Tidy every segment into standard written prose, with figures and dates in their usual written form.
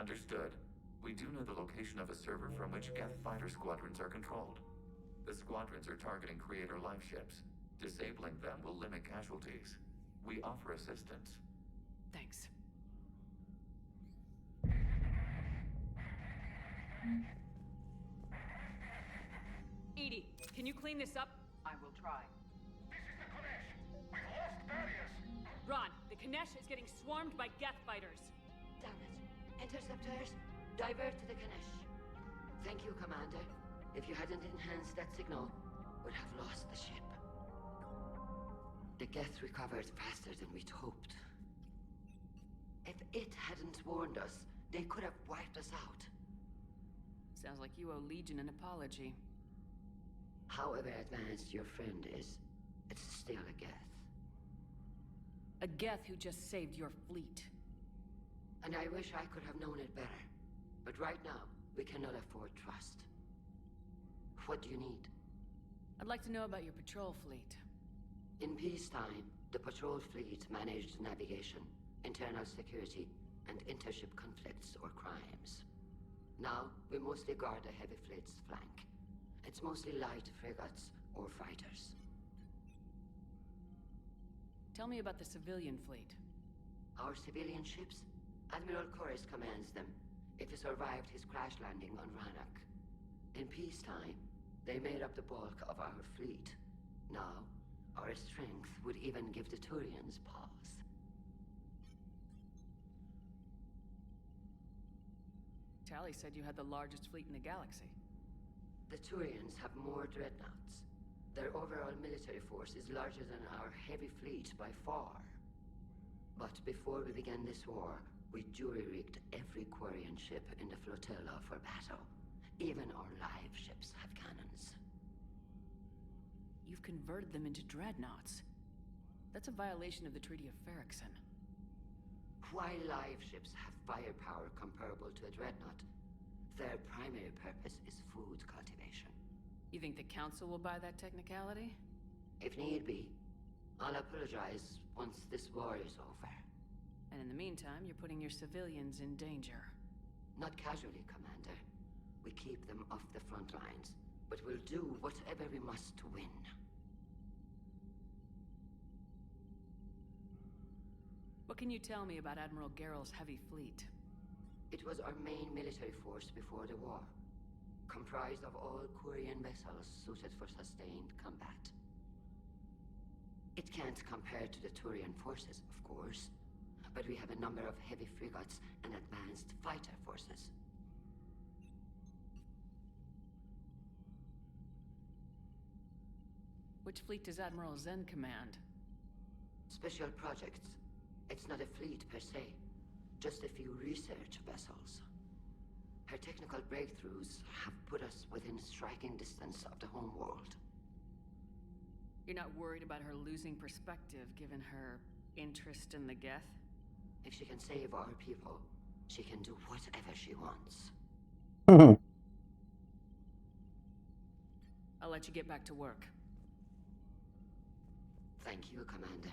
Understood. We do know the location of a server from which Geth fighter squadrons are controlled. The squadrons are targeting Creator life ships. Disabling them will limit casualties. We offer assistance. Thanks. Edie, can you clean this up? I will try. This is the Konesh. We've lost barriers. Ron, the Kanesh is getting swarmed by Geth fighters. Damn it. Interceptors, divert to the Kanesh. Thank you, Commander. If you hadn't enhanced that signal, we'd have lost the ship. The Geth recovered faster than we'd hoped. If it hadn't warned us, they could have wiped us out. Sounds like you owe Legion an apology. However advanced your friend is, it's still a Geth. A Geth who just saved your fleet. And I wish I could have known it better. But right now, we cannot afford trust. What do you need? I'd like to know about your patrol fleet. In peacetime, the patrol fleet managed navigation, internal security, and intership conflicts or crimes. Now, we mostly guard the heavy fleet's flank. It's mostly light frigates or fighters. Tell me about the civilian fleet. Our civilian ships? Admiral Corus commands them, if he survived his crash landing on Rannoch. In peacetime, they made up the bulk of our fleet. Now, our strength would even give the Turians pause. Tally said you had the largest fleet in the galaxy. The Turians have more dreadnoughts. Their overall military force is larger than our heavy fleet by far. But before we began this war, we jury-rigged every Quarian ship in the flotilla for battle. Even our live ships have cannons. You've converted them into dreadnoughts. That's a violation of the Treaty of Ferrixon. While live ships have firepower comparable to a dreadnought, their primary purpose is food cultivation. You think the Council will buy that technicality? If need be, I'll apologize once this war is over. And in the meantime, you're putting your civilians in danger. Not casually, Commander. We keep them off the front lines, but we'll do whatever we must to win. What can you tell me about Admiral Gerrel's heavy fleet? It was our main military force before the war, comprised of all Quarian vessels suited for sustained combat. It can't compare to the Turian forces, of course, but we have a number of heavy frigates and advanced fighter forces. Which fleet does Admiral Zen command? Special projects. It's not a fleet per se, just a few research vessels. Her technical breakthroughs have put us within striking distance of the homeworld. You're not worried about her losing perspective given her interest in the Geth? If she can save our people, she can do whatever she wants. I'll let you get back to work. Thank you, Commander.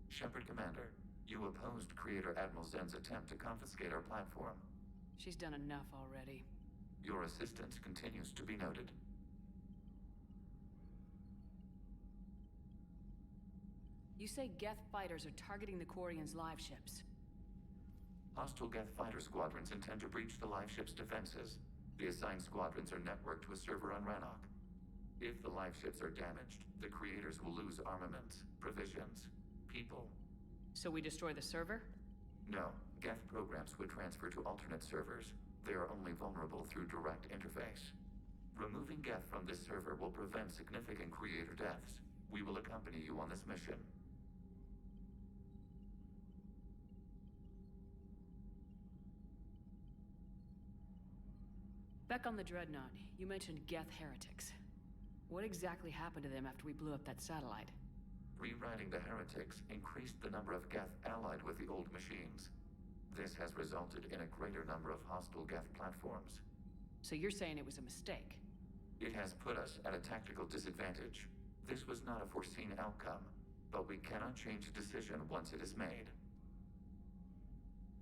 Shepard Commander, you opposed Creator Admiral Zen's attempt to confiscate our platform. She's done enough already. Your assistance continues to be noted. You say Geth fighters are targeting the Quarians' live ships. Hostile Geth fighter squadrons intend to breach the live ship's defenses. The assigned squadrons are networked to a server on Rannoch. If the live ships are damaged, the Creators will lose armaments, provisions, people. So we destroy the server? No, Geth programs would transfer to alternate servers. They are only vulnerable through direct interface. Removing Geth from this server will prevent significant Creator deaths. We will accompany you on this mission. Back on the Dreadnought, you mentioned Geth heretics. What exactly happened to them after we blew up that satellite? Rewriting the heretics increased the number of Geth allied with the old machines. This has resulted in a greater number of hostile Geth platforms. So you're saying it was a mistake? It has put us at a tactical disadvantage. This was not a foreseen outcome, but we cannot change a decision once it is made.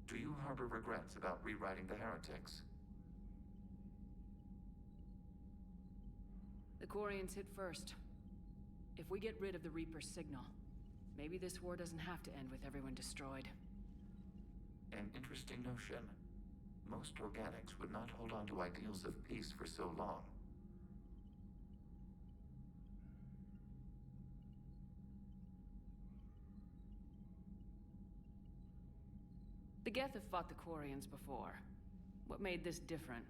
Do you harbor regrets about rewriting the heretics? The Quarians hit first. If we get rid of the Reaper's signal, maybe this war doesn't have to end with everyone destroyed. An interesting notion. Most organics would not hold on to ideals of peace for so long. The Geth have fought the Quarians before. What made this different?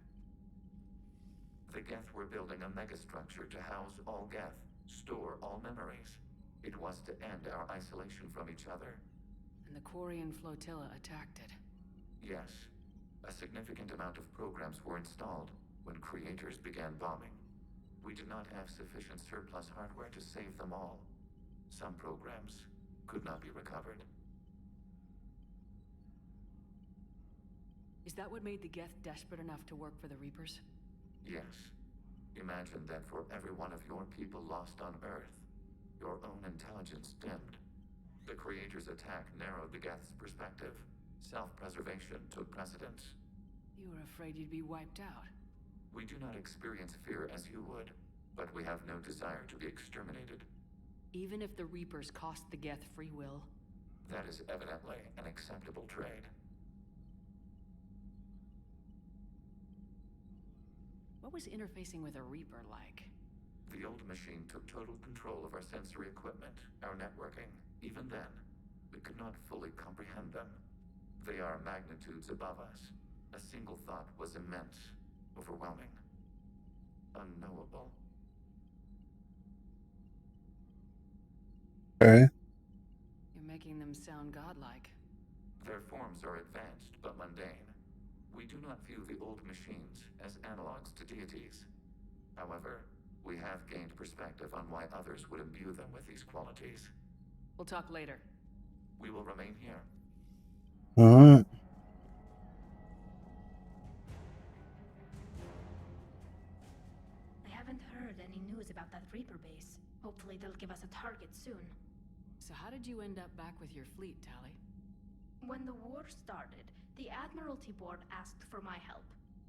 The Geth were building a megastructure to house all Geth, store all memories. It was to end our isolation from each other. And the Quarian flotilla attacked it. Yes. A significant amount of programs were installed when creators began bombing. We did not have sufficient surplus hardware to save them all. Some programs could not be recovered. Is that what made the Geth desperate enough to work for the Reapers? Yes. Imagine that for every one of your people lost on Earth, your own intelligence dimmed. The Creator's attack narrowed the Geth's perspective. Self-preservation took precedence. You were afraid you'd be wiped out. We do not experience fear as you would, but we have no desire to be exterminated. Even if the Reapers cost the Geth free will? That is evidently an acceptable trade. What was interfacing with a Reaper like? The old machine took total control of our sensory equipment, our networking. Even then, we could not fully comprehend them. They are magnitudes above us. A single thought was immense, overwhelming, unknowable. Okay. You're making them sound godlike. Their forms are advanced but mundane. We do not view the old machines as analogs to deities. However, we have gained perspective on why others would imbue them with these qualities. We'll talk later. We will remain here. Alright. I haven't heard any news about that Reaper base. Hopefully they'll give us a target soon. So how did you end up back with your fleet, Tali? When the war started, the Admiralty Board asked for my help.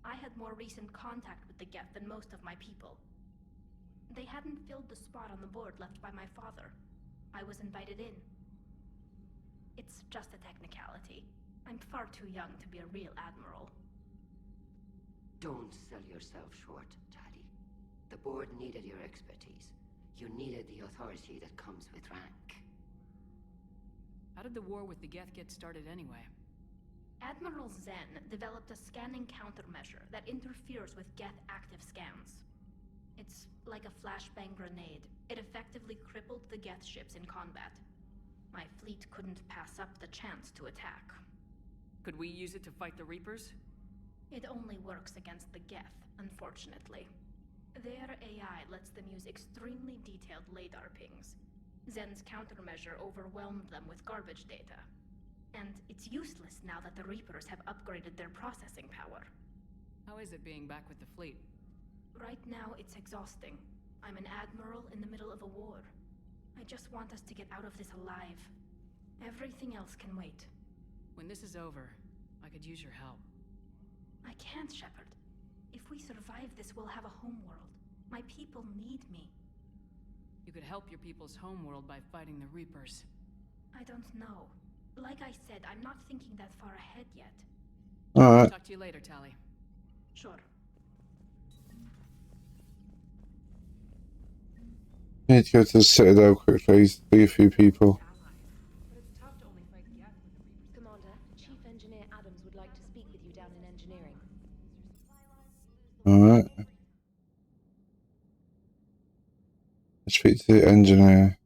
I had more recent contact with the Geth than most of my people. They hadn't filled the spot on the board left by my father. I was invited in. It's just a technicality. I'm far too young to be a real admiral. Don't sell yourself short, Taddy. The board needed your expertise. You needed the authority that comes with rank. How did the war with the Geth get started anyway? Admiral Zen developed a scanning countermeasure that interferes with Geth active scans. It's like a flashbang grenade. It effectively crippled the Geth ships in combat. My fleet couldn't pass up the chance to attack. Could we use it to fight the Reapers? It only works against the Geth, unfortunately. Their AI lets them use extremely detailed LADAR pings. Zen's countermeasure overwhelmed them with garbage data. And it's useless now that the Reapers have upgraded their processing power. How is it being back with the fleet? Right now, it's exhausting. I'm an admiral in the middle of a war. I just want us to get out of this alive. Everything else can wait. When this is over, I could use your help. I can't, Shepard. If we survive this, we'll have a homeworld. My people need me. You could help your people's homeworld by fighting the Reapers. I don't know. Like I said, I'm not thinking that far ahead yet. Alright. Talk to you later, Tali. Sure. Need to go to the Citadel quickly, see a few people. Commander, Chief Engineer Adams would like to speak with you down in engineering. Alright. Speak to the engineer.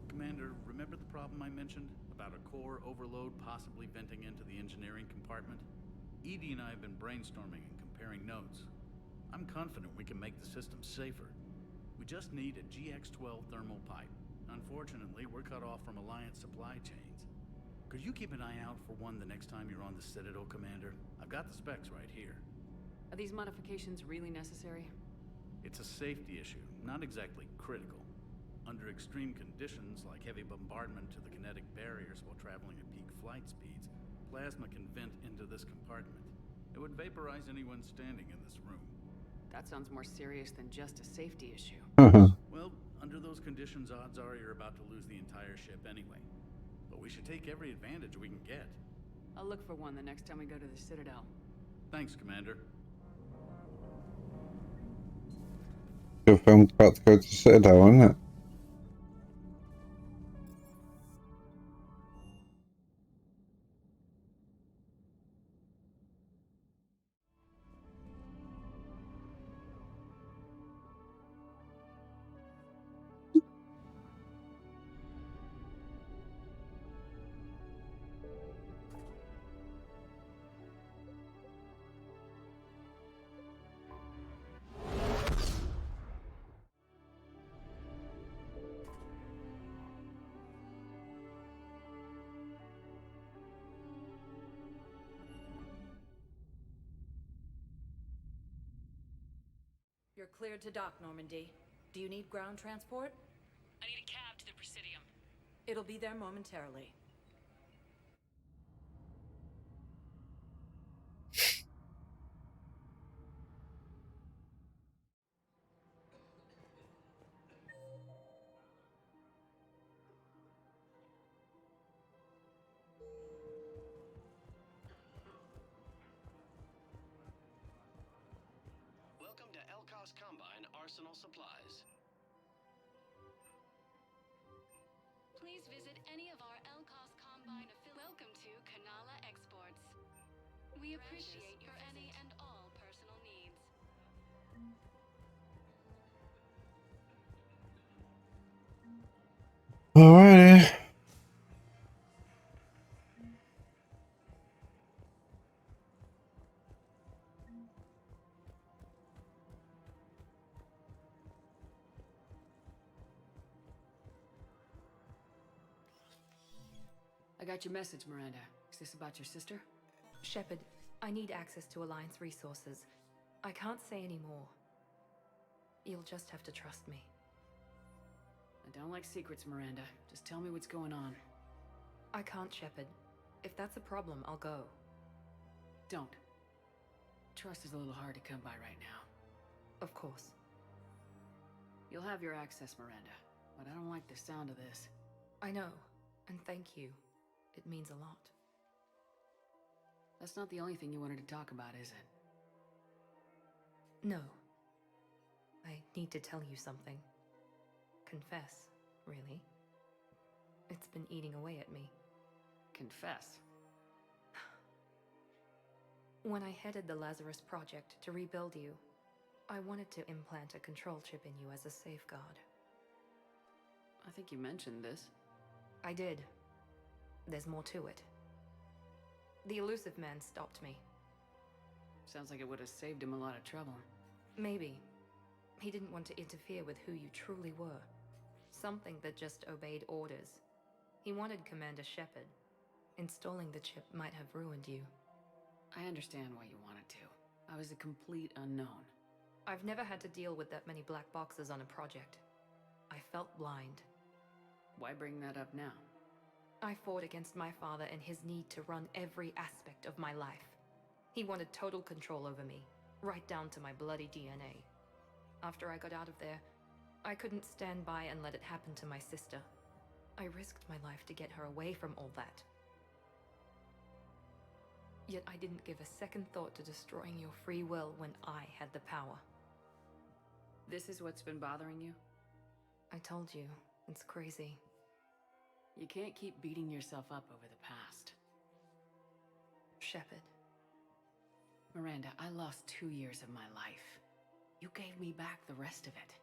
Commander, remember the problem I mentioned? About a core overload possibly venting into the engineering compartment? Edie and I have been brainstorming and comparing notes. I'm confident we can make the system safer. We just need a GX-12 thermal pipe, Unfortunately, we're cut off from Alliance supply chains. Could you keep an eye out for one the next time you're on the Citadel, Commander? I've got the specs right here. Are these modifications really necessary? It's a safety issue, not exactly critical. Under extreme conditions, like heavy bombardment to the kinetic barriers while traveling at peak flight speeds, plasma can vent into this compartment. It would vaporize anyone standing in this room. That sounds more serious than just a safety issue. Well, under those conditions, odds are you're about to lose the entire ship anyway. But we should take every advantage we can get. I'll look for one the next time we go to the Citadel. Thanks, Commander. Your film's about to go to Citadel, isn't it? You're cleared to dock, Normandy. Do you need ground transport? I need a cab to the Presidium. It'll be there momentarily. Welcome to Elkos Combine Arsenal Supplies. Please visit any of our Elkos Combine affiliates. Welcome to Kanala Exports. We appreciate your any and all personal needs. Alrighty. I got your message, Miranda. Is this about your sister? Shepard, I need access to Alliance resources. I can't say any more. You'll just have to trust me. I don't like secrets, Miranda. Just tell me what's going on. I can't, Shepard. If that's a problem, I'll go. Don't. Trust is a little hard to come by right now. Of course. You'll have your access, Miranda. But I don't like the sound of this. I know, and thank you. It means a lot. That's not the only thing you wanted to talk about, is it? No. I need to tell you something. Confess, really. It's been eating away at me. Confess? When I headed the Lazarus Project to rebuild you, I wanted to implant a control chip in you as a safeguard. I think you mentioned this. I did. There's more to it. The elusive man stopped me. Sounds like it would have saved him a lot of trouble. Maybe. He didn't want to interfere with who you truly were. Something that just obeyed orders. He wanted Commander Shepard. Installing the chip might have ruined you. I understand why you wanted to. I was a complete unknown. I've never had to deal with that many black boxes on a project. I felt blind. Why bring that up now? I fought against my father and his need to run every aspect of my life. He wanted total control over me, right down to my bloody DNA. After I got out of there, I couldn't stand by and let it happen to my sister. I risked my life to get her away from all that. Yet I didn't give a second thought to destroying your free will when I had the power. This is what's been bothering you? I told you, it's crazy. You can't keep beating yourself up over the past. Shepard. Miranda, I lost 2 years of my life. You gave me back the rest of it.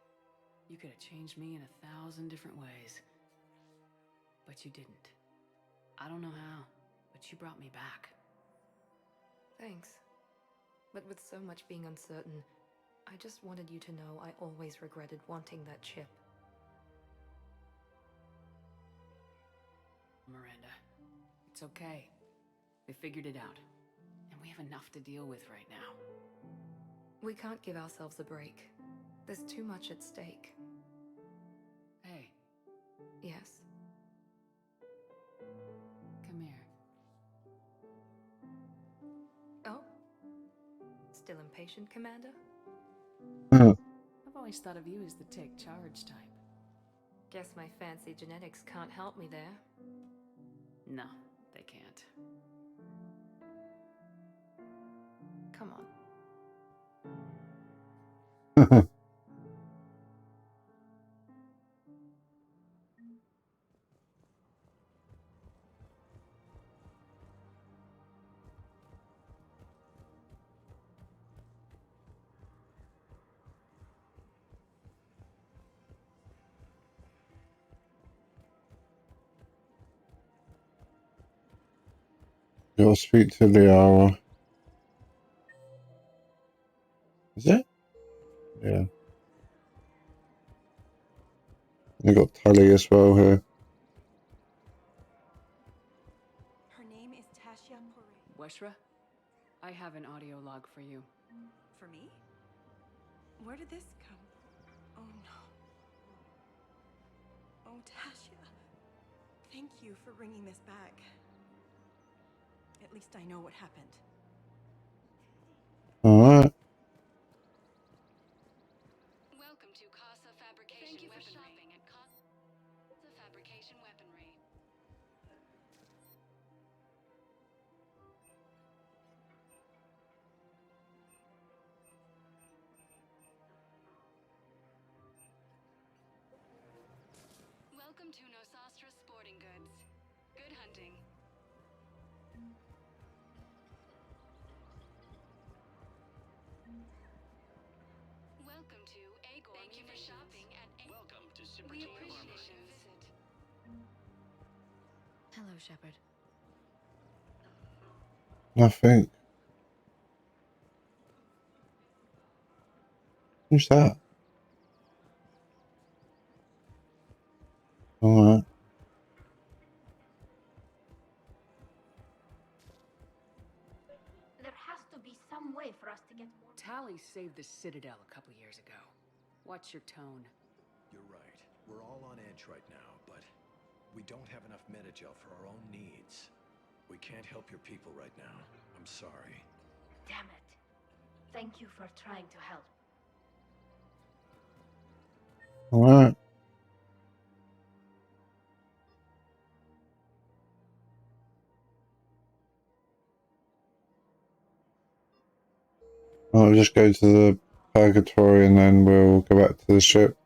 You could have changed me in 1,000 different ways. But you didn't. I don't know how, but you brought me back. Thanks. But with so much being uncertain, I just wanted you to know I always regretted wanting that chip. Miranda. It's okay. They figured it out. And we have enough to deal with right now. We can't give ourselves a break. There's too much at stake. Hey, Yes. come here. Oh? Still impatient, Commander? Uh, I've always thought of you as the take charge type. Guess my fancy genetics can't help me there. No, they can't. Come on. Gotta speak to Liara. Is it? Yeah. They got Tully as well here. Her name is Tasha Pore. Weshra, I have an audio log for you. For me? Where did this come? Oh no. Oh, Tasha. Thank you for bringing this back. At least I know what happened. Alright. Welcome to Casa Fabrication. Thank you for shopping at Casa Fabrication Weaponry. Welcome to Nosastra Sporting Goods. Good hunting. Welcome to Agor. Thank you for shopping at Welcome to Super We Team appreciate Armory. your visit. Hello, Shepard. Nothing. Who's that? Alright. There has to be some way for us to get more. Tally saved the Citadel a couple years ago. Watch your tone. You're right. We're all on edge right now, but we don't have enough metagel for our own needs. We can't help your people right now. I'm sorry. Damn it. Thank you for trying to help. Alright. I'll just go to the purgatory and then we'll go back to the ship.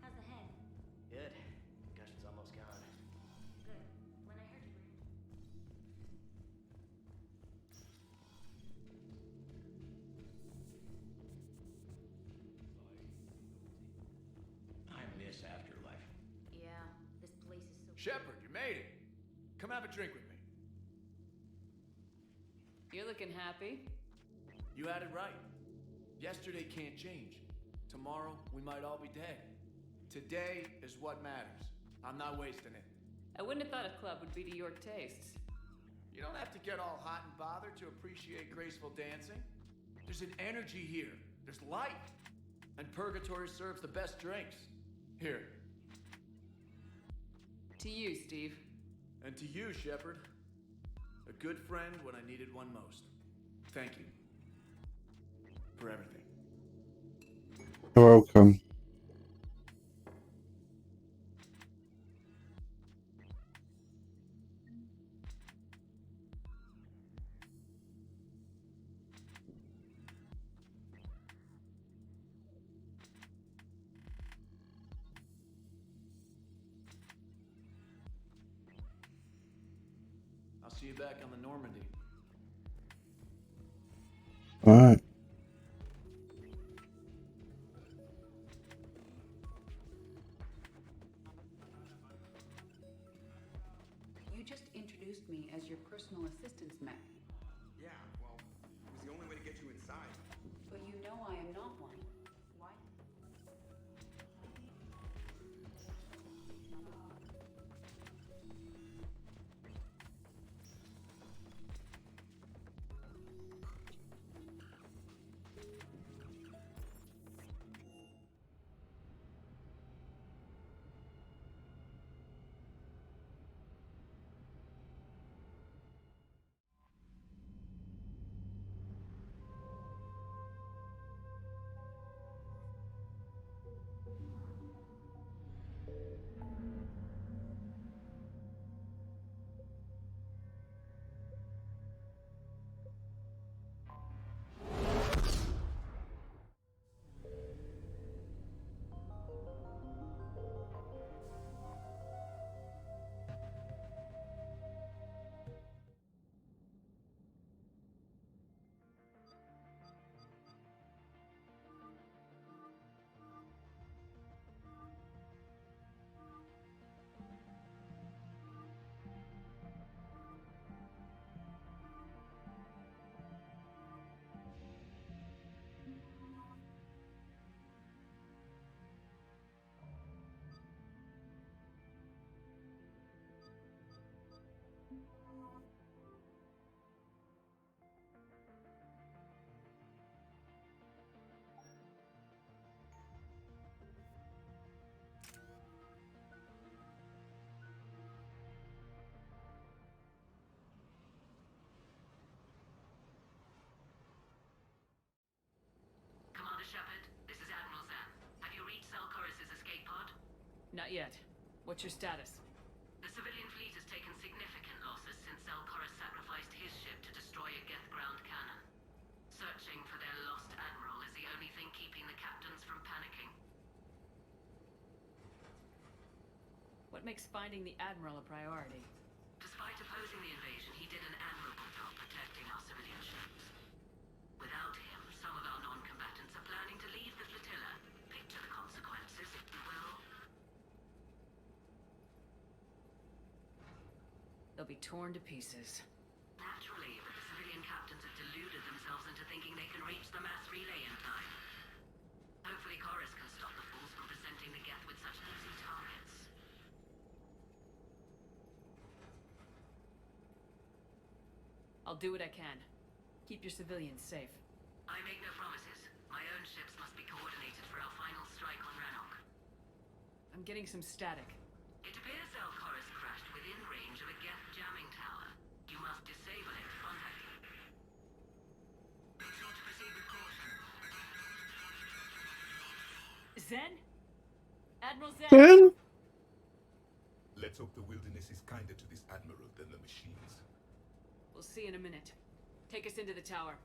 How's the head? Good. Concussion's almost gone. Good. When I heard you were... I miss Afterlife. Yeah, this place is so... Shepard, you made it. Come have a drink with me. You're looking happy. You had it right. Yesterday can't change. Tomorrow, we might all be dead. Today is what matters. I'm not wasting it. I wouldn't have thought a club would be to your tastes. You don't have to get all hot and bothered to appreciate graceful dancing. There's an energy here. There's light. And Purgatory serves the best drinks. Here. To you, Steve. And to you, Shepard. A good friend when I needed one most. Thank you. For everything. You're welcome. I'll see you back on the Normandy. Alright. You just introduced me as your personal assistance mech. Yeah, well, it was the only way to get you inside. But you know I am not one. Why? Not yet. What's your status? The civilian fleet has taken significant losses since Zelkorus sacrificed his ship to destroy a Geth ground cannon. Searching for their lost admiral is the only thing keeping the captains from panicking. What makes finding the Admiral a priority? Despite opposing the invasion, he did an admirable job protecting our civilian ships. Without him, some of our non-combatants are planning to leave the flotilla. Picture the consequences, if you will. They'll be torn to pieces. Naturally, but the civilian captains have deluded themselves into thinking they can reach the mass relay in time. Hopefully Chorus can stop the fools from presenting the Geth with such easy targets. I'll do what I can. Keep your civilians safe. I make no promises. My own ships must be coordinated for our final strike on Rannoch. I'm getting some static. It appears Zelkorus crashed within range of a Geth jamming tower. You must disable it to contact him. Make sure to proceed with caution. Zen? Admiral Zen? Zen? Let's hope the wilderness is kinder to this admiral than the machines. We'll see in a minute. Take us into the tower.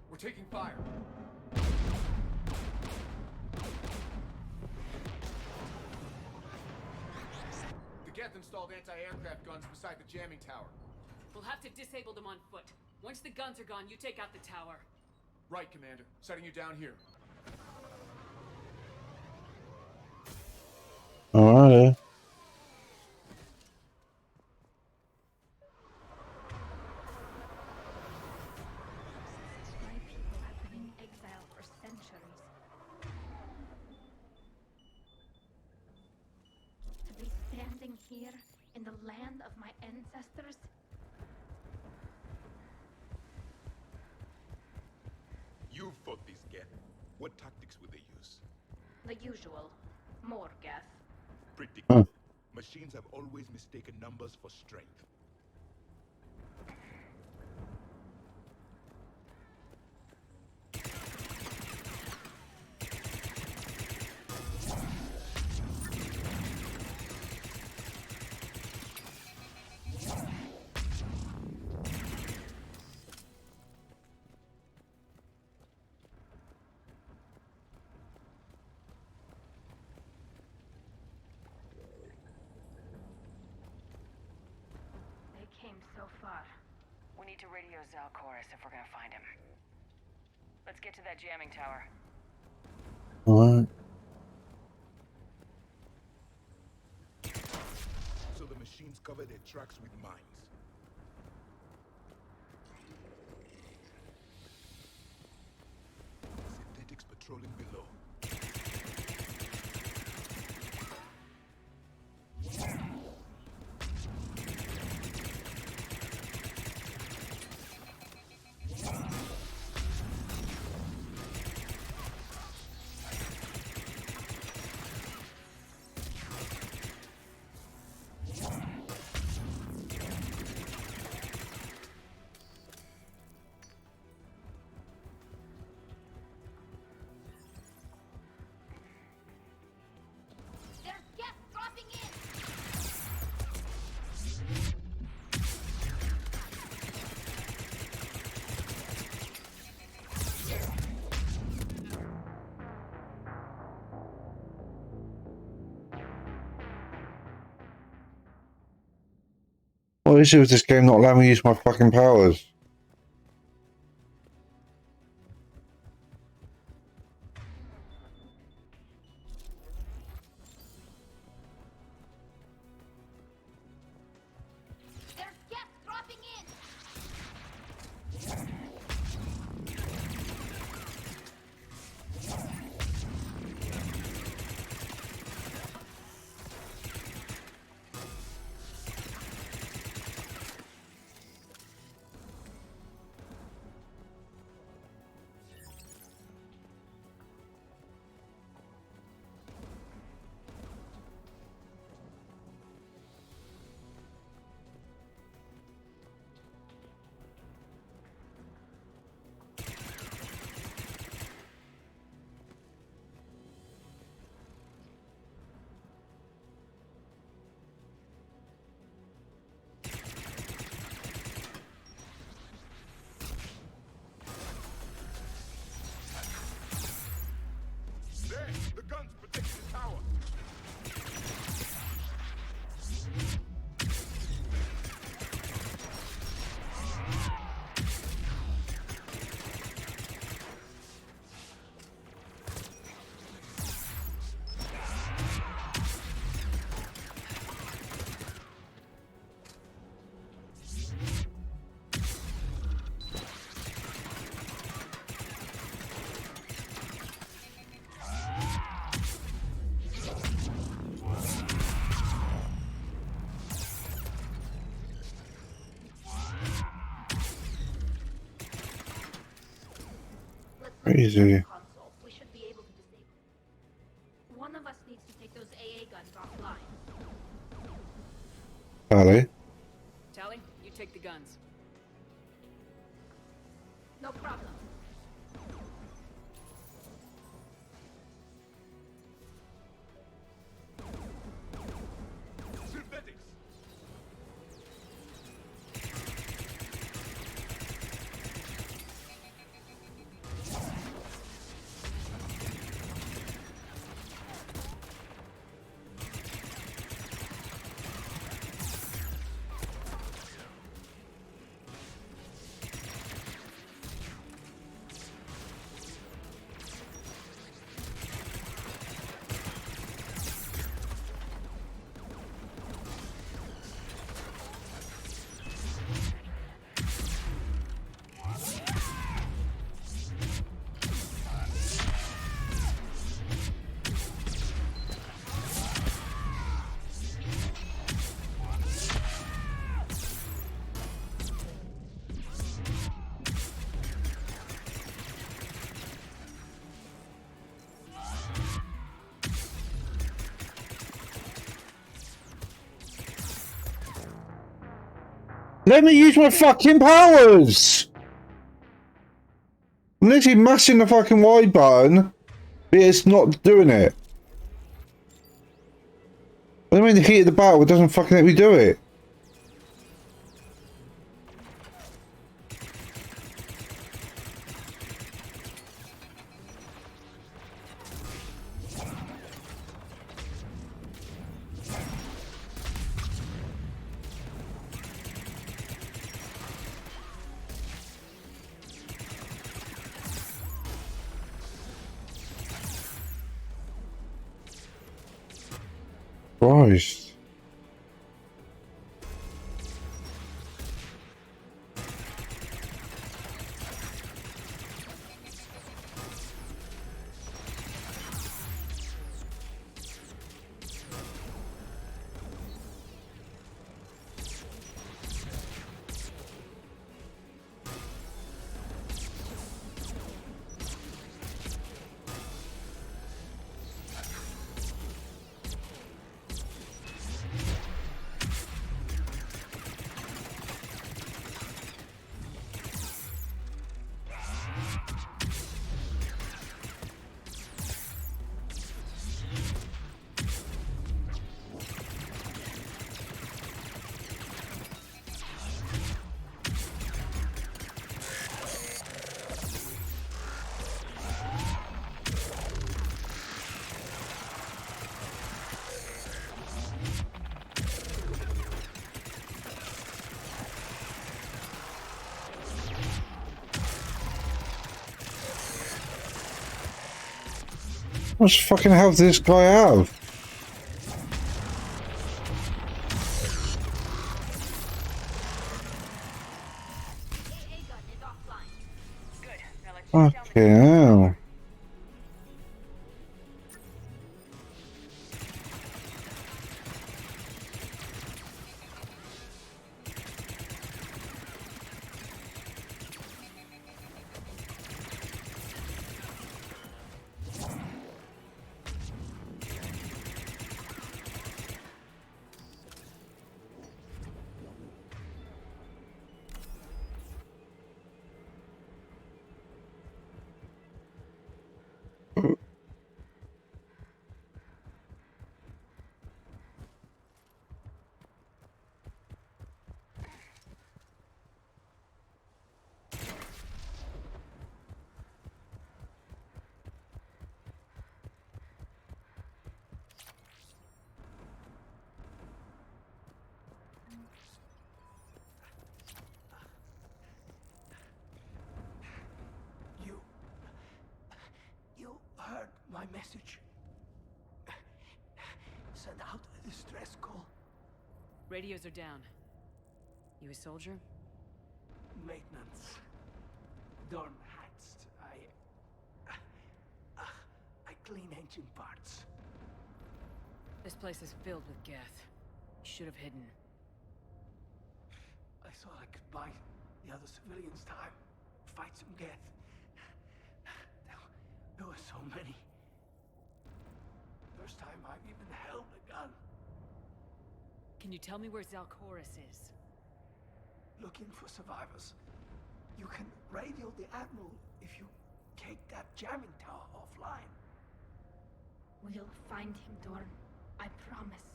We're taking fire. The Geth installed anti-aircraft guns beside the jamming tower. We'll have to disable them on foot. Once the guns are gone, you take out the tower. Right, Commander. Setting you down here. Alrighty. My people have been in exile for centuries. To be standing here in the land of my ancestors. You fought these Geth. What tactics would they use? The usual. More Geth. Predictable. Machines have always mistaken numbers for strength. so far? We need to radio Zalchorus if we're gonna find him. Let's get to that jamming tower. Alright. So the machines cover their tracks with mines. Synthetics patrolling below. There's gas dropping in! What is it with this game not allowing me to use my fucking powers? There's gas dropping in! There! The guns protect the tower! Crazy. Console. We should be able to disable it. One of us needs to take those AA guns offline. Tally. Tally, you take the guns. No problem. Synthetics! Let me use my fucking powers! I'm literally mashing the fucking Y button, but it's not doing it. I mean, the heat of the battle doesn't fucking let me do it. Christ. How much fucking health does this guy have? Fucking hell. You heard my message. Send out a distress call. Radios are down. You a soldier? Maintenance. Dorn hatched. I clean engine parts. This place is filled with Geth. You should have hidden. I thought I could buy the other civilians time. Fight some Geth. There were so many. First time I've even held a gun. Can you tell me where Zalcoris is? Looking for survivors. You can radio the Admiral if you take that jamming tower offline. We'll find him, Dorn. I promise.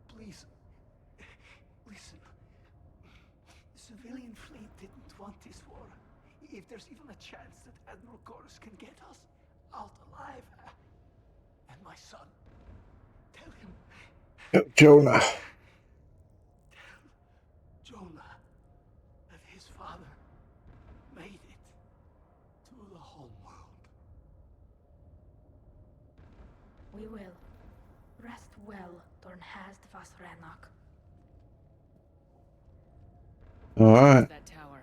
Please, listen. The civilian fleet didn't want this war. If there's even a chance that Admiral Chorus can get us out alive, and my son, tell him. Jonah. Tell Jonah that his father made it to the home world. We will. Rest well, Dorn Hast vas Renok. Alright. That tower.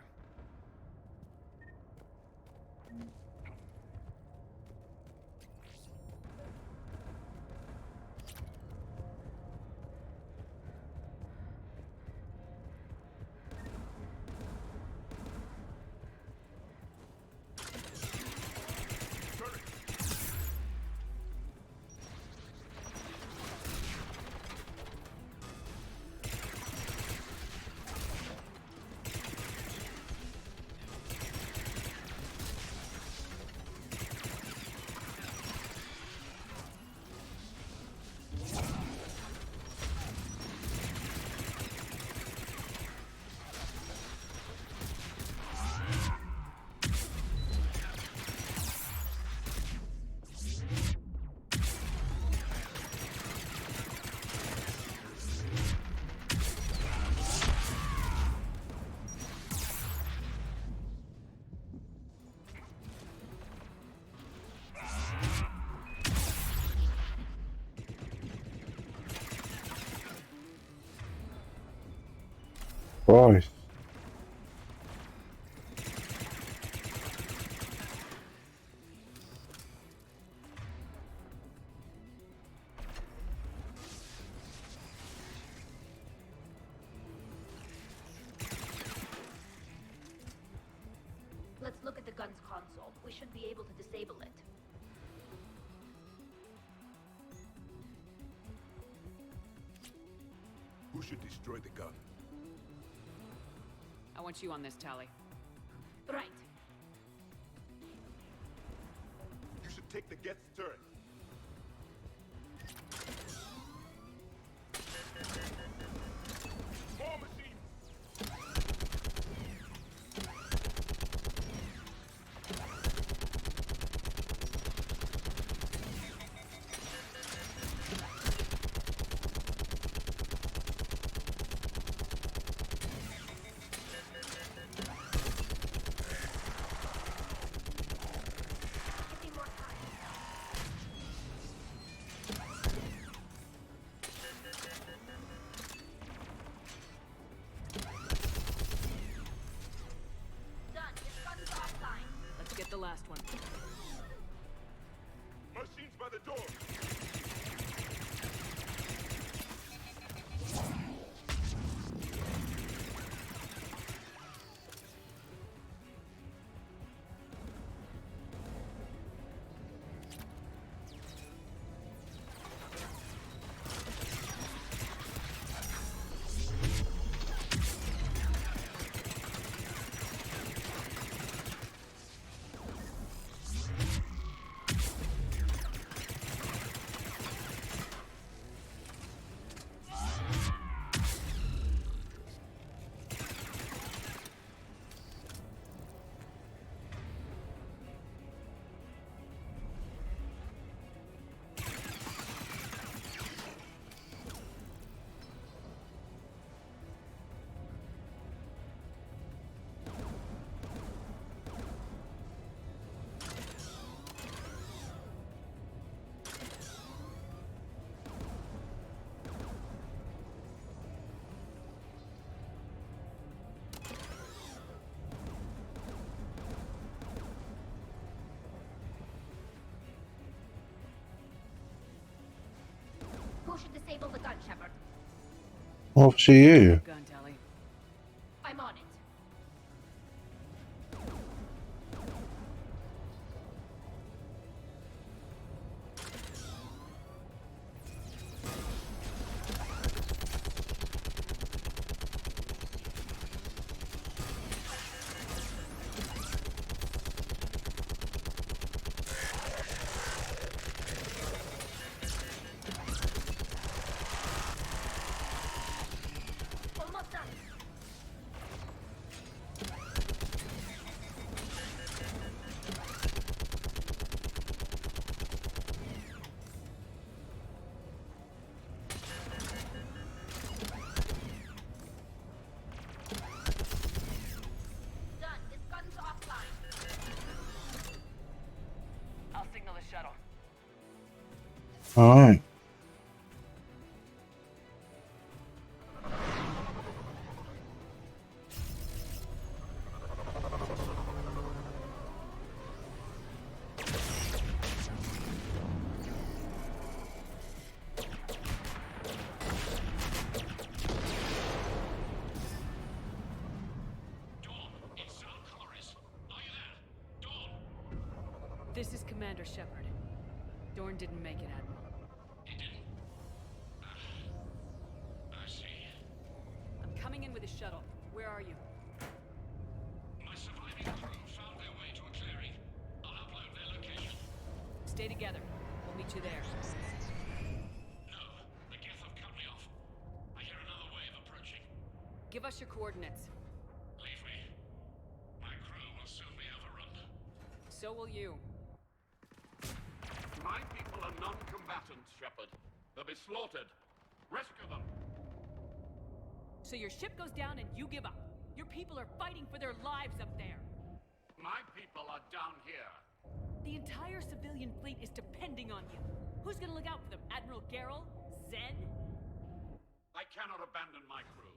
Christ. Let's look at the gun's console. We should be able to disable it. Who should destroy the gun? I want you on this, Tally. Right. You should take the Geth's turret. More machines! Let's get the last one. Machines by the door! Who should disable the gun, Shepard? Obviously you. Gun, Tally. I'm on it. Almost done. Done. This gun's offline. I'll signal the shuttle. Alright. This is Commander Shepard. Dorn didn't make it, Admiral. He didn't? I see. I'm coming in with a shuttle. Where are you? My surviving crew found their way to a clearing. I'll upload their location. Stay together. We'll meet you there. No, the Geth have cut me off. I hear another wave approaching. Give us your coordinates. Leave me. My crew will soon be overrun. So will you. My people are non-combatants, Shepard. They'll be slaughtered. Rescue them. So your ship goes down and you give up. Your people are fighting for their lives up there. My people are down here. The entire civilian fleet is depending on you. Who's gonna look out for them? Admiral Gerrel? Zed? I cannot abandon my crew.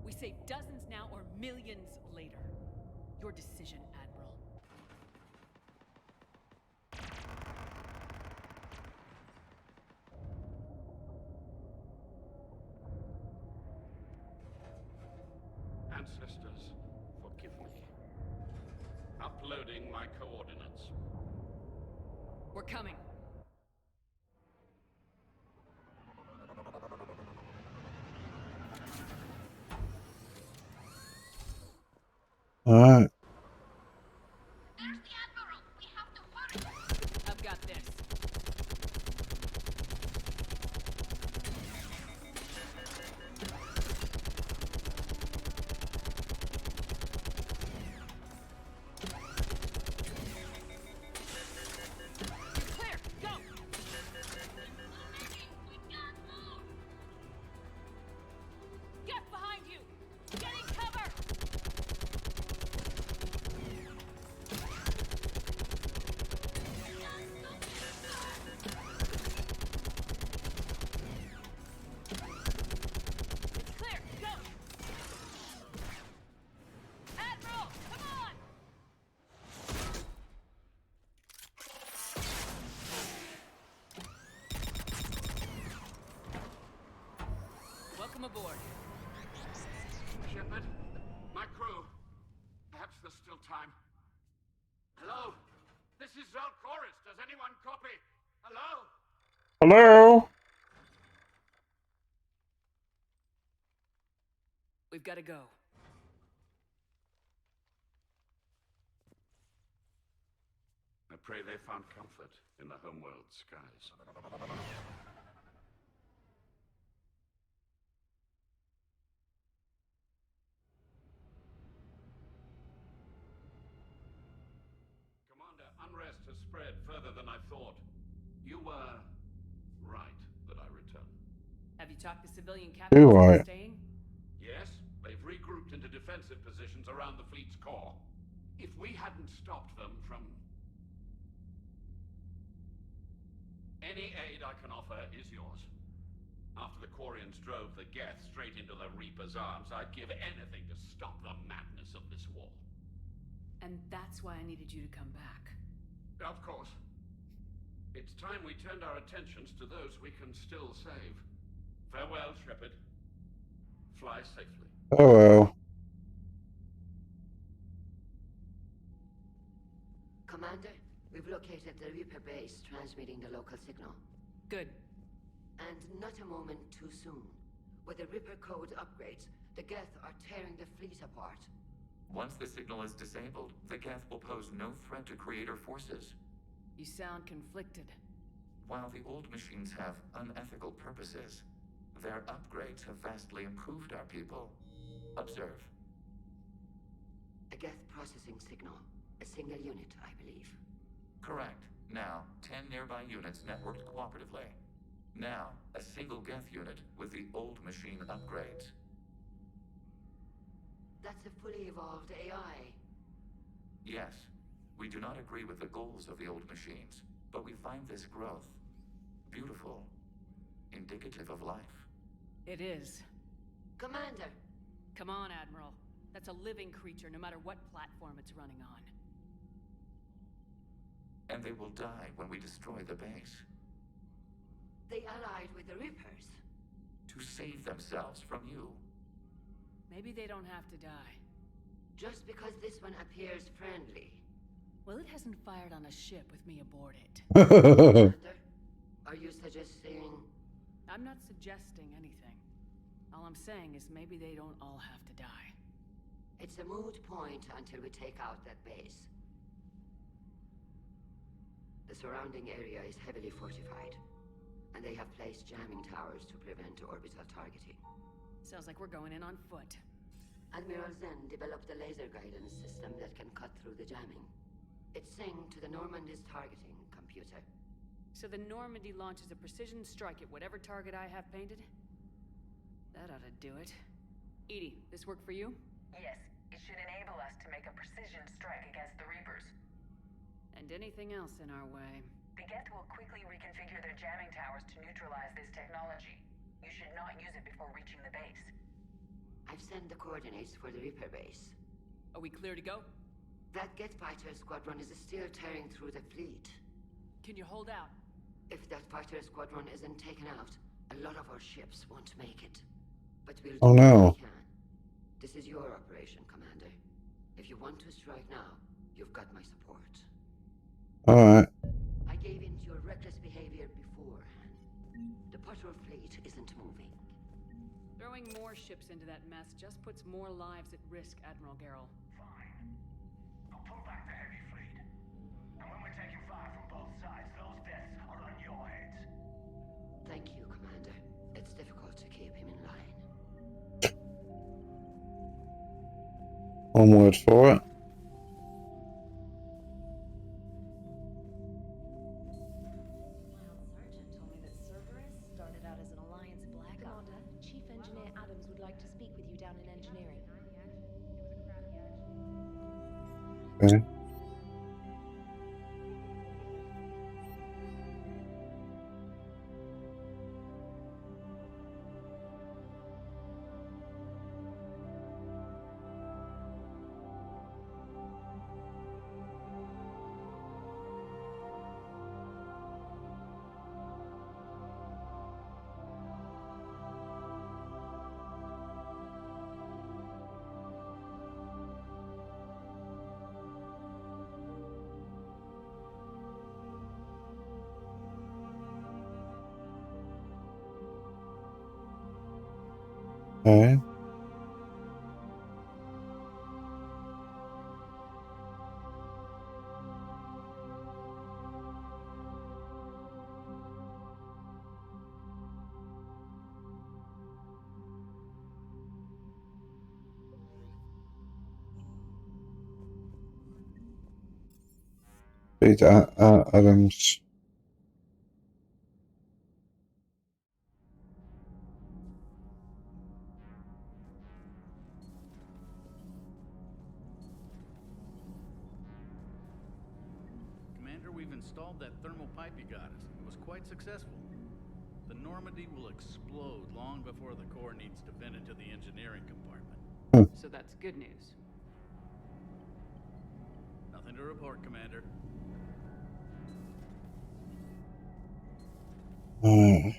We save dozens now or millions later. Your decision, Admiral. Ancestors, forgive me. Uploading my coordinates. We're coming. Alright. There's the Admiral. We have to hurry. I've got this. You're clear. Go. Get behind you. Getting cover. It's clear. Go. Admiral, come on. Welcome aboard. Shepard, my crew. Perhaps there's still time. Hello? This is Zalcoris. Does anyone copy? Hello? Hello? We've got to go. I pray they found comfort in the homeworld skies. Commander, unrest has spread further than I thought. You were right that I return. Have you talked to civilian captains Do who I? are staying? Yes, they've regrouped into defensive positions around the fleet's core. If we hadn't stopped them from... Any aid I can offer is yours. After the Quarians drove the Geth straight into the Reaper's arms, I'd give anything to stop the madness of this war. And that's why I needed you to come back. Of course. It's time we turned our attentions to those we can still save. Farewell, Shepard. Fly safely. Oh well. Commander, we've located the Reaper base transmitting the local signal. Good. And not a moment too soon. With the Reaper code upgrades, the Geth are tearing the fleet apart. Once the signal is disabled, the Geth will pose no threat to Creator forces. You sound conflicted. While the old machines have unethical purposes, their upgrades have vastly improved our people. Observe. A Geth processing signal. A single unit, I believe. Correct. Now, 10 nearby units networked cooperatively. Now, a single Geth unit with the old machine upgrades. That's a fully evolved AI. Yes, we do not agree with the goals of the old machines, but we find this growth beautiful, indicative of life. It is. Commander! Come on, Admiral. That's a living creature, no matter what platform it's running on. And they will die when we destroy the base. They allied with the Reapers. To save themselves from you. Maybe they don't have to die. Just because this one appears friendly. Well, it hasn't fired on a ship with me aboard it. Commander, are you suggesting... I'm not suggesting anything. All I'm saying is maybe they don't all have to die. It's a moot point until we take out that base. The surrounding area is heavily fortified, and they have placed jamming towers to prevent orbital targeting. Sounds like we're going in on foot. Admiral Zen developed a laser guidance system that can cut through the jamming. It's synced to the Normandy's targeting computer. So the Normandy launches a precision strike at whatever target I have painted? That ought to do it. Edie, this work for you? Yes, it should enable us to make a precision strike against the Reapers. And anything else in our way. The Geth will quickly reconfigure their jamming towers to neutralize this technology. You should not use it before reaching the base. I've sent the coordinates for the Reaper base. Are we clear to go? That Get Fighter squadron is still tearing through the fleet. Can you hold out? If that fighter squadron isn't taken out, a lot of our ships won't make it. But we'll Oh do no. what we can. This is your operation, Commander. If you want to strike now, you've got my support. Alright. I gave in to your reckless behavior beforehand. The patrol fleet isn't moving. Throwing more ships into that mess just puts more lives at risk, Admiral Garrel. Fine. I'll pull back the heavy fleet. And when we're taking fire from both sides, those deaths are on your heads. Thank you, Commander. It's difficult to keep him in line. One word for it. Sergeant told me that Cerberus started out as an Alliance black Commander, Chief Engineer Adams would like to speak with you down in engineering. Okay. Okay. Peter Adams. Commander, we've installed that thermal pipe you got us. It was quite successful. The Normandy will explode long before the core needs to vent into the engineering compartment. So that's good news. Nothing to report, Commander. Alright.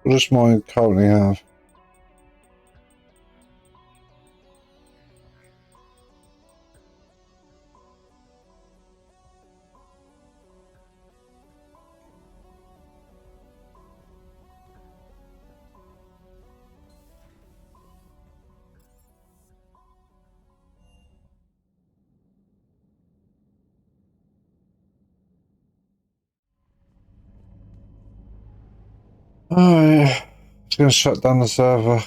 What does mine currently have? Oh, it's gonna shut down the server.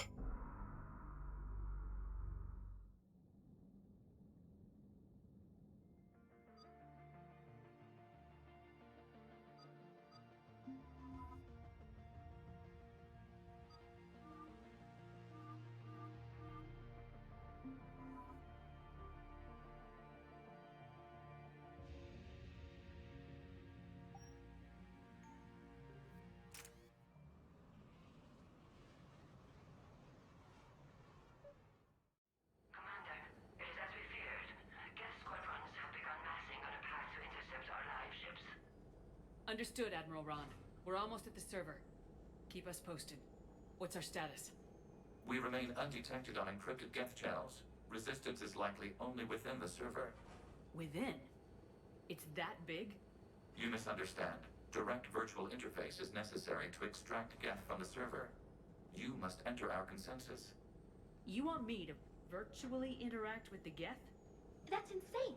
Understood, Admiral Ron. We're almost at the server. Keep us posted. What's our status? We remain undetected on encrypted Geth channels. Resistance is likely only within the server. Within? It's that big? You misunderstand. Direct virtual interface is necessary to extract Geth from the server. You must enter our consensus. You want me to virtually interact with the Geth? That's insane!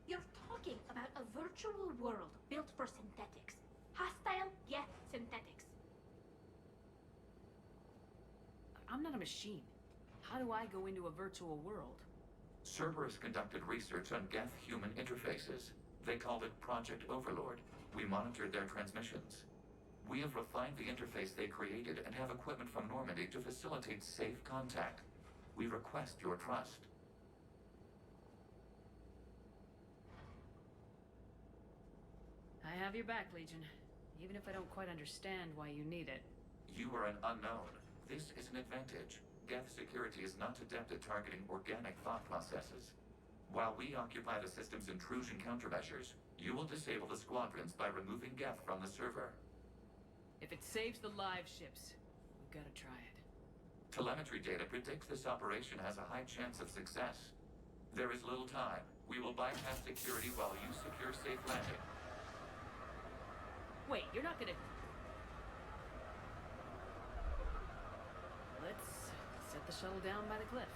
You're talking about a virtual world built for synthetics. Hostile Geth synthetics. I'm not a machine. How do I go into a virtual world? Cerberus conducted research on Geth-human interfaces. They called it Project Overlord. We monitored their transmissions. We have refined the interface they created and have equipment from Normandy to facilitate safe contact. We request your trust. I have your back, Legion. Even if I don't quite understand why you need it. You are an unknown. This is an advantage. Geth security is not adept at targeting organic thought processes. While we occupy the system's intrusion countermeasures, you will disable the squadrons by removing Geth from the server. If it saves the live ships, we've got to try it. Telemetry data predicts this operation has a high chance of success. There is little time. We will bypass security while you secure safe landing. Wait, you're not gonna... Let's set the shuttle down by the cliff.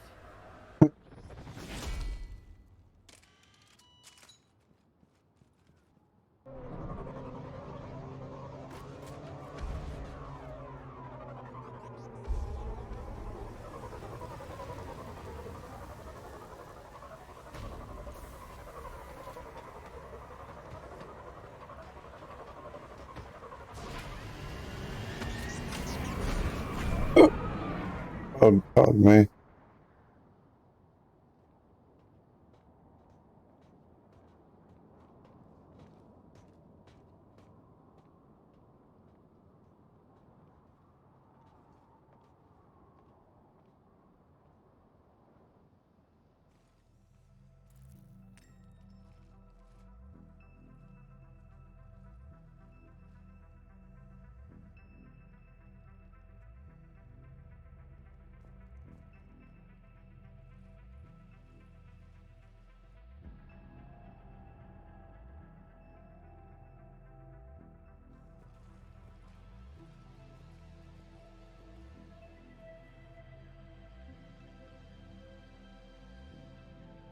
Oh, pardon me.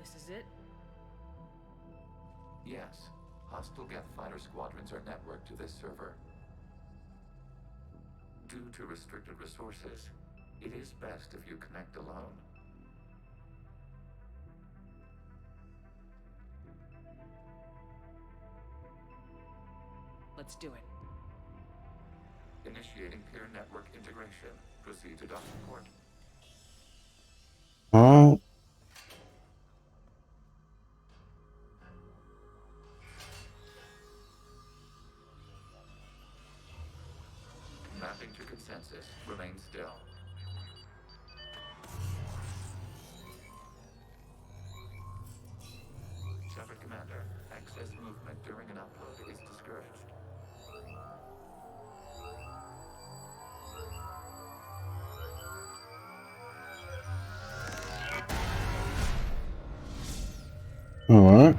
This is it? Yes. Hostile Geth fighter squadrons are networked to this server. Due to restricted resources, it is best if you connect alone. Let's do it. Initiating peer network integration. Proceed to docking port. Alright. Mapping to consensus. Remain still. Shepard Commander, excess movement during an upload is discouraged. Alright.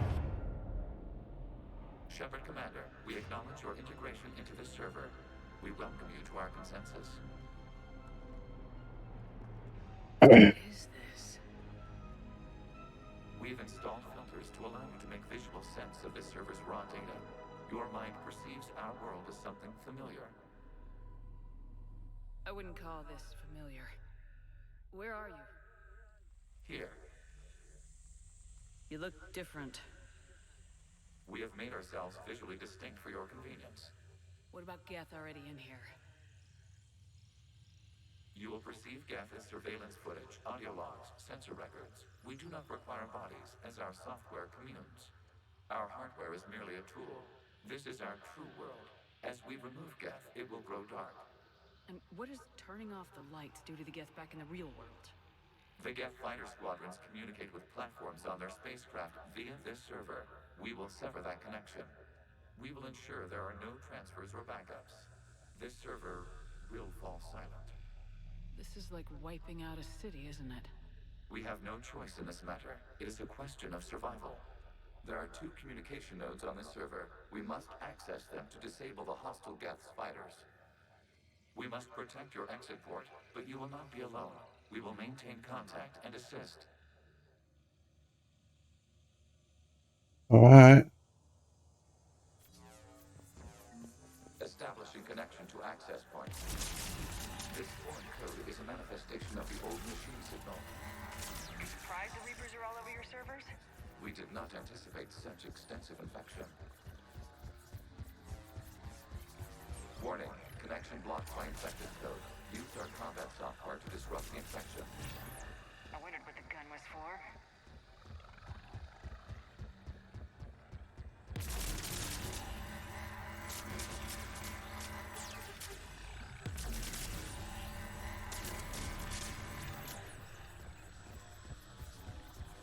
Shepard Commander, we acknowledge your integration into this server. We welcome you to our consensus. What is this? We've installed filters to allow you to make visual sense of this server's raw data. Your mind perceives our world as something familiar. I wouldn't call this familiar. Where are you? Here, You look different. we have made ourselves visually distinct for your convenience. What about Geth already in here? You will perceive Geth as surveillance footage, audio logs, sensor records. We do not require bodies, as our software communes. Our hardware is merely a tool. This is our true world. As we remove Geth, it will grow dark. And what does turning off the lights do to the Geth back in the real world? The Geth fighter squadrons communicate with platforms on their spacecraft via this server. We will sever that connection. We will ensure there are no transfers or backups. This server will fall silent. This is like wiping out a city, isn't it? We have no choice in this matter. It is a question of survival. There are 2 communication nodes on this server. We must access them to disable the hostile Geth's fighters. We must protect your exit port, but you will not be alone. We will maintain contact and assist. Alright. Establishing connection to access point. This foreign code is a manifestation of the old machine signal. You surprised the Reapers are all over your servers? We did not anticipate such extensive infection. Warning, connection blocked by infected code. Use our combat software to disrupt the infection. I wondered what the gun was for.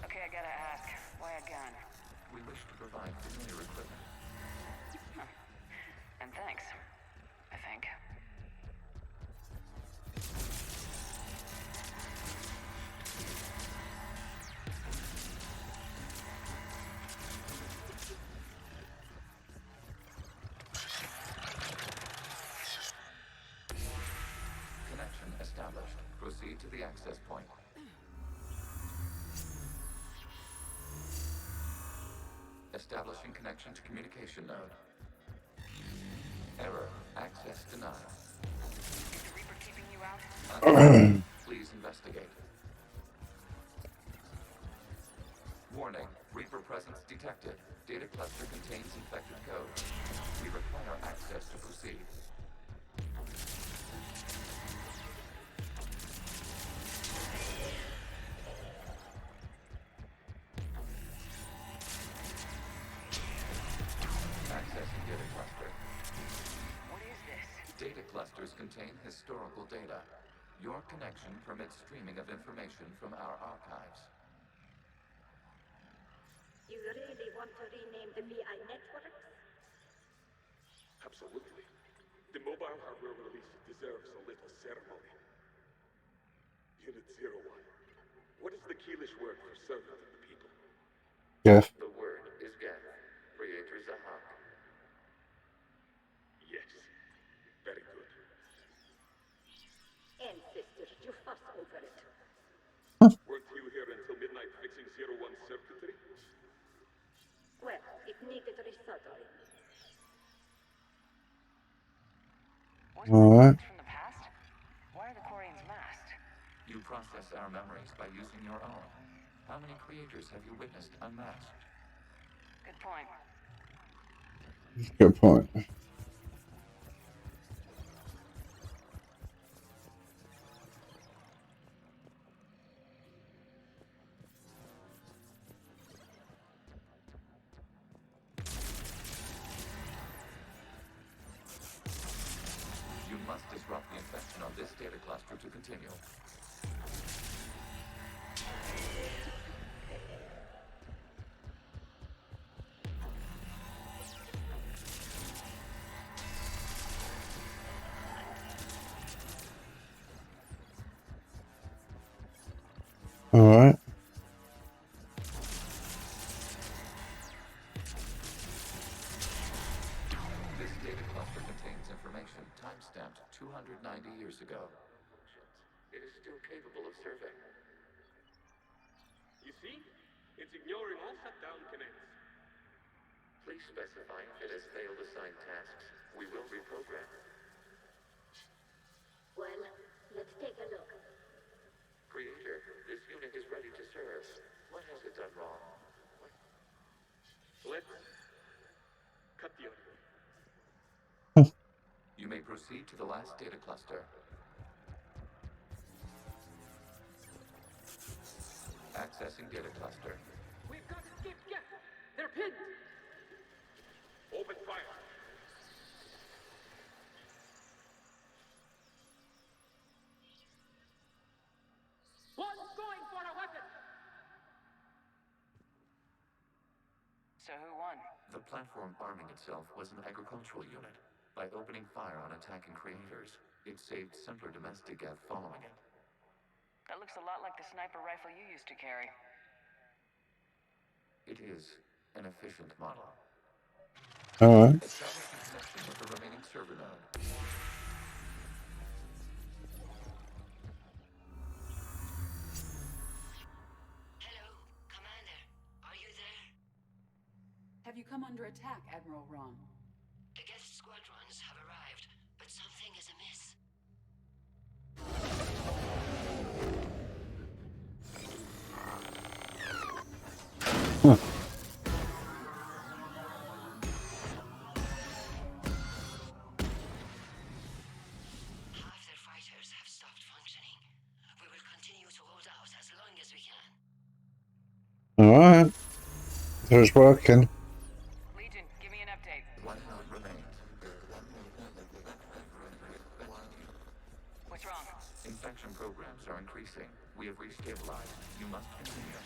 Okay, I gotta ask, why a gun? We wish to provide familiar equipment. Huh. And thanks, I think. Connection established. Proceed to the access point. Establishing connection to communication node. Error. Access denied. Is the Reaper keeping you out? Please investigate. Warning. Reaper presence detected. Data cluster contains infected code. We require access to proceed. Accessing data cluster. What is this? Data clusters contain historical data. Your connection permits streaming of information from our archives. You really want to rename the VI networks? Absolutely. The mobile hardware release deserves a little ceremony. Unit 01. What is the Keelish word for servant of the people? Geth. The word is Geth. Creator Zahak. Yes. Very good. Ancestors, you fuss over it. Weren't you here until midnight fixing 01's circuitry? Well, it needed resoldering. Alright. From the past? Why are the Quarians masked? You process our memories by using your own. How many creators have you witnessed unmasked? Good point. Good point. You must disrupt the infection on this data cluster to continue. Alright. It's ignoring all shutdown commands. Please specify if it has failed assigned tasks. We will reprogram. Well, let's take a look. Creator, this unit is ready to serve. What has it done wrong? Let's cut the audio. You may proceed to the last data cluster. Accessing data cluster. We've got escaped Geth. They're pinned. Open fire. One's going for a weapon. So who won? The platform arming itself was an agricultural unit. By opening fire on attacking creators, it saved simpler domestic Geth following it. That looks a lot like the sniper rifle you used to carry. It is an efficient model. Alright. Establishing connection with the remaining server node. Hello, Commander. Are you there? Have you come under attack, Admiral Ron? The Geth squadrons have arrived, but something is amiss. Huh. Half their fighters have stopped functioning. We will continue to hold out as long as we can. Alright. So it's working. Legion, give me an update. One node remains. What's wrong? Infection programs are increasing. We have restabilized. You must continue.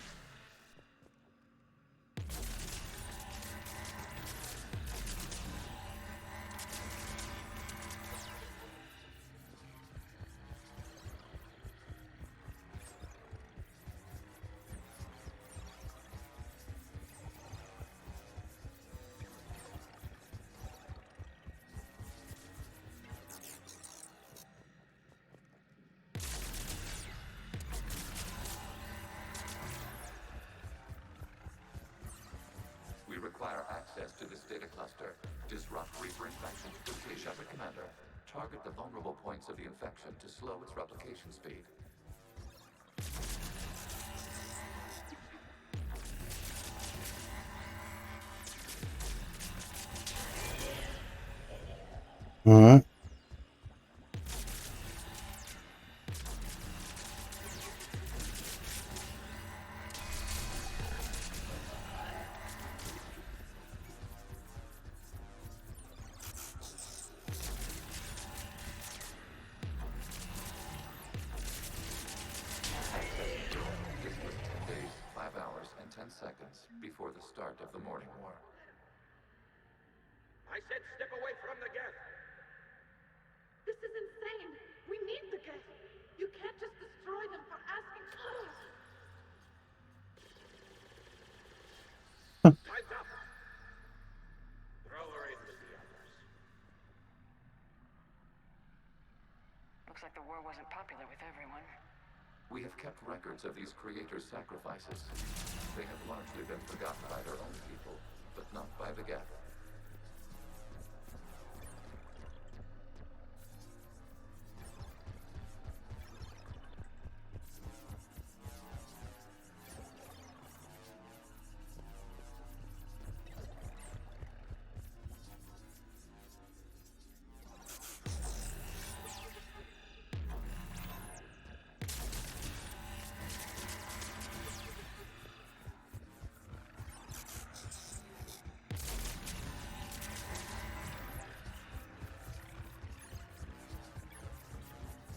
We require access to this data cluster. Disrupt Reaper infection to complete Shepard Commander. Target the vulnerable points of the infection to slow its replication speed. Alright. This was 10 days, 5 hours, and 10 seconds before the start of the morning war. I said step away from the Geth. This is insane. We need the Geth. You can't just destroy them for asking for us. Time's up. Throw her in with the others. Looks like the war wasn't popular with everyone. We have kept records of these creators' sacrifices. They have largely been forgotten by their own people, but not by the Geth.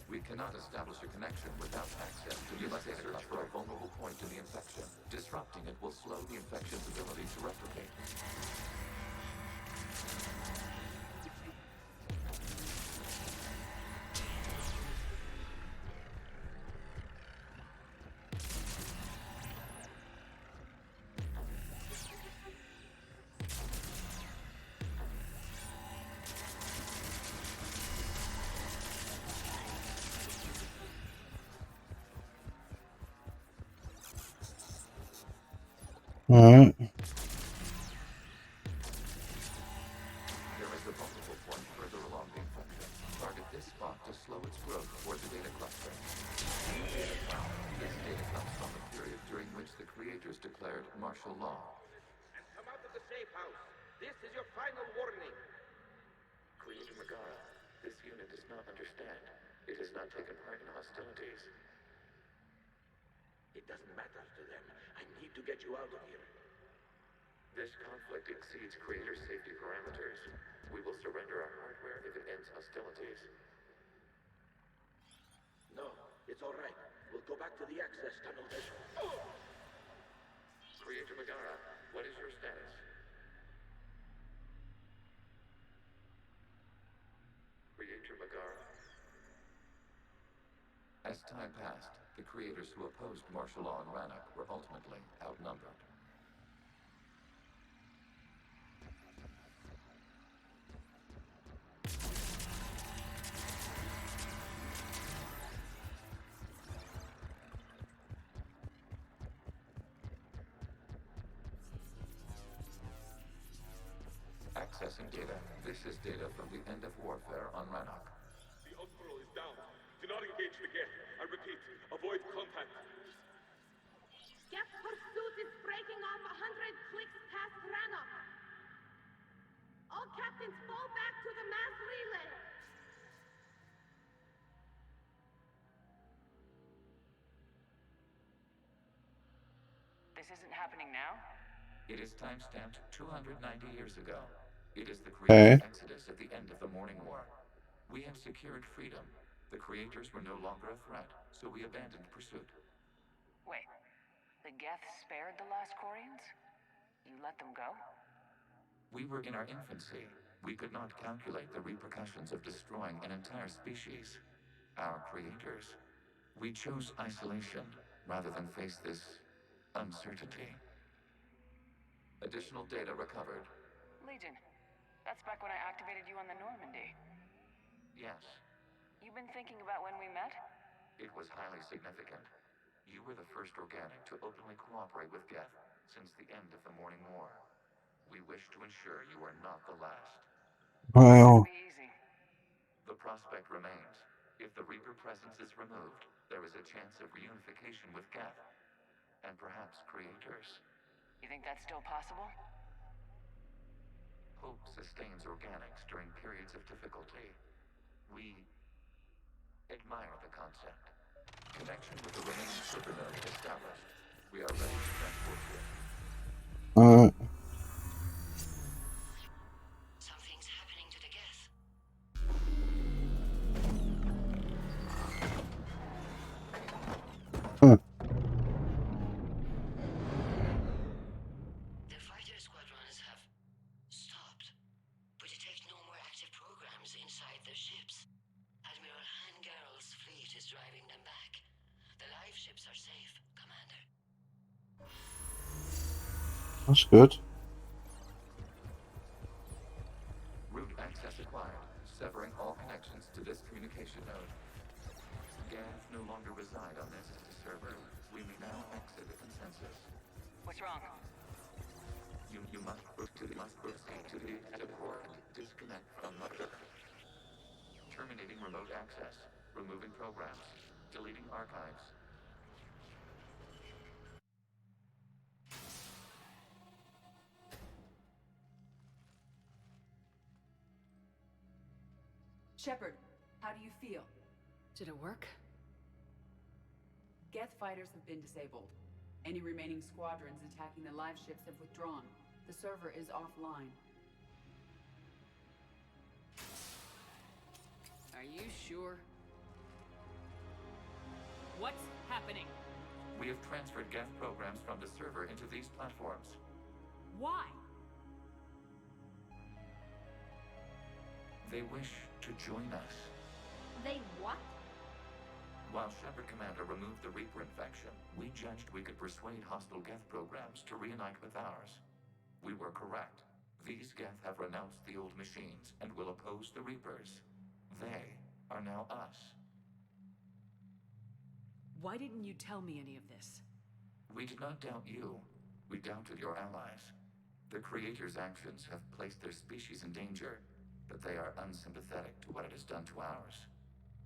We cannot establish a connection without access to the search for a vulnerable point in the infection. Disrupting it will slow the infection's ability to replicate. Alright. There is a vulnerable point further along the infection. Target this spot to slow its growth toward the data cluster. New data found. This data comes from the period during which the creators declared martial law. And come out of the safe house. This is your final warning. Creator Megara, this unit does not understand. It has not taken part in hostilities. It doesn't matter to them. I need to get you out of here. This conflict exceeds Creator safety parameters. We will surrender our hardware if it ends hostilities. No, it's all right. We'll go back to the access tunnel then. Creator Megara, what is your status? Creator Megara? As time passed, the creators who opposed martial law in Rannoch were ultimately outnumbered. Accessing data. This is data from the end of warfare on Rannoch. The Admiral is down. Do not engage the Geth. I repeat, avoid contact. Geth pursuit is breaking off 100 clicks past Rannoch. All captains fall back to the mass relay. This isn't happening now? It is timestamped 290 years ago. It is the creator's exodus at the end of the Morning War. We had secured freedom. The creators were no longer a threat, so we abandoned pursuit. Wait, the Geth spared the last Quarians? You let them go? We were in our infancy. We could not calculate the repercussions of destroying an entire species. Our creators. We chose isolation rather than face this uncertainty. Additional data recovered. Legion. That's back when I activated you on the Normandy. Yes, You've been thinking about when we met? it was highly significant. You were the first organic to openly cooperate with Geth since the end of the Morning War. We wish to ensure you are not the last. Well. Be easy. The prospect remains. If the Reaper presence is removed, there is a chance of reunification with Geth. And perhaps creators. You think that's still possible? Hope sustains organics during periods of difficulty. We admire the concept. Connection with the remaining server node established. We are ready to transport you. Something's happening to the Geth. The fighter squadrons have stopped, but detect no more active programs inside their ships. Admiral Hangarl's fleet is driving them back. The live ships are safe, Commander. That's good. Route access acquired, severing all connections to this communication node. Geth no longer reside on this server. We may now exit the consensus. What's wrong? You must proceed to the active core and disconnect from mother. Terminating remote access. Removing programs. Deleting archives. Shepard, how do you feel? Did it work? Geth fighters have been disabled. Any remaining squadrons attacking the live ships have withdrawn. The server is offline. Are you sure? What's happening? We have transferred Geth programs from the server into these platforms. Why? They wish to join us. They what? While Shepard Commander removed the Reaper infection, we judged we could persuade hostile Geth programs to reunite with ours. We were correct. These Geth have renounced the old machines and will oppose the Reapers. They are now us. Why didn't you tell me any of this? We did not doubt you. We doubted your allies. The Creator's actions have placed their species in danger, but they are unsympathetic to what it has done to ours.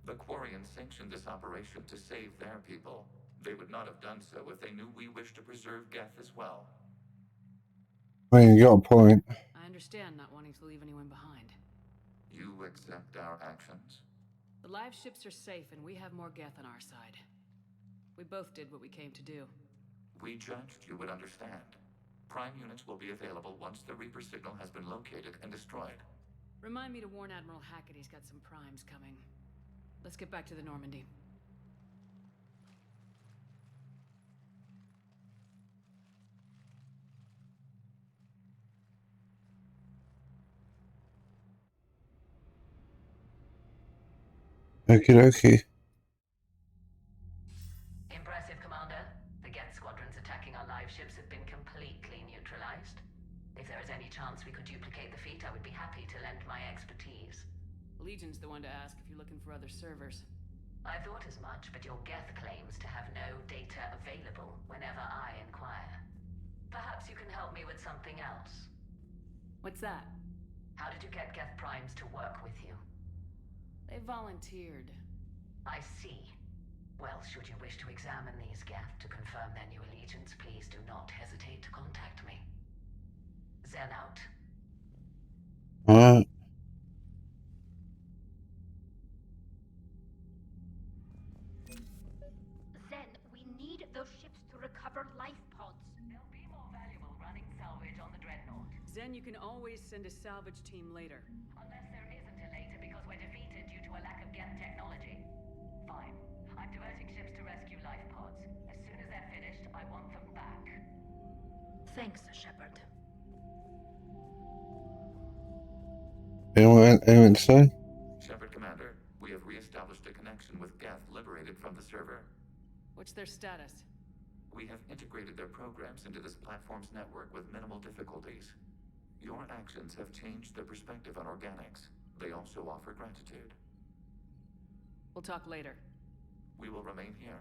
The Quarians sanctioned this operation to save their people. They would not have done so if they knew we wished to preserve Geth as well. I mean, you got a point. I understand not wanting to leave anyone behind. You accept our actions? The live ships are safe and we have more Geth on our side. We both did what we came to do. We judged you would understand. Prime units will be available once the Reaper signal has been located and destroyed. Remind me to warn Admiral Hackett he's got some primes coming. Let's get back to the Normandy. Okie dokie. Impressive, Commander. The Geth squadrons attacking our live ships have been completely neutralized. If there is any chance we could duplicate the feat, I would be happy to lend my expertise. Legion's the one to ask if you're looking for other servers. I thought as much, but your Geth claims to have no data available whenever I inquire. Perhaps you can help me with something else. What's that? How did you get Geth primes to work with you? They volunteered. I see. Well, should you wish to examine these Geth to confirm their new allegiance, please do not hesitate to contact me. Zen out. Alright. Zen, we need those ships to recover life pods. They'll be more valuable running salvage on the Dreadnought. Zen, you can always send a salvage team later. Unless there isn't a later because we're defeated due to a lack of Geth technology. Fine. I'm diverting ships to rescue life pods. As soon as they're finished, I want them back. Thanks, Shepard. Anyone to say? Shepard Commander, we have re-established a connection with Geth liberated from the server. What's their status? We have integrated their programs into this platform's network with minimal difficulties. Your actions have changed their perspective on organics. They also offer gratitude. We'll talk later. We will remain here.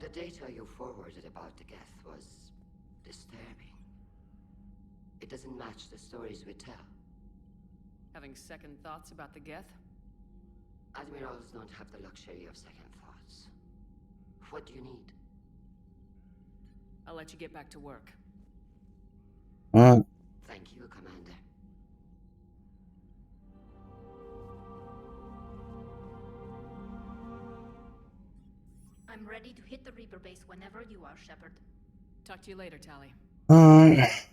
The data you forwarded about the Geth was disturbing. It doesn't match the stories we tell. Having second thoughts about the Geth? Admirals don't have the luxury of second thoughts. What do you need? I'll let you get back to work. Alright. Thank you, Commander. I'm ready to hit the Reaper base whenever you are, Shepard. Talk to you later, Tali. Alright.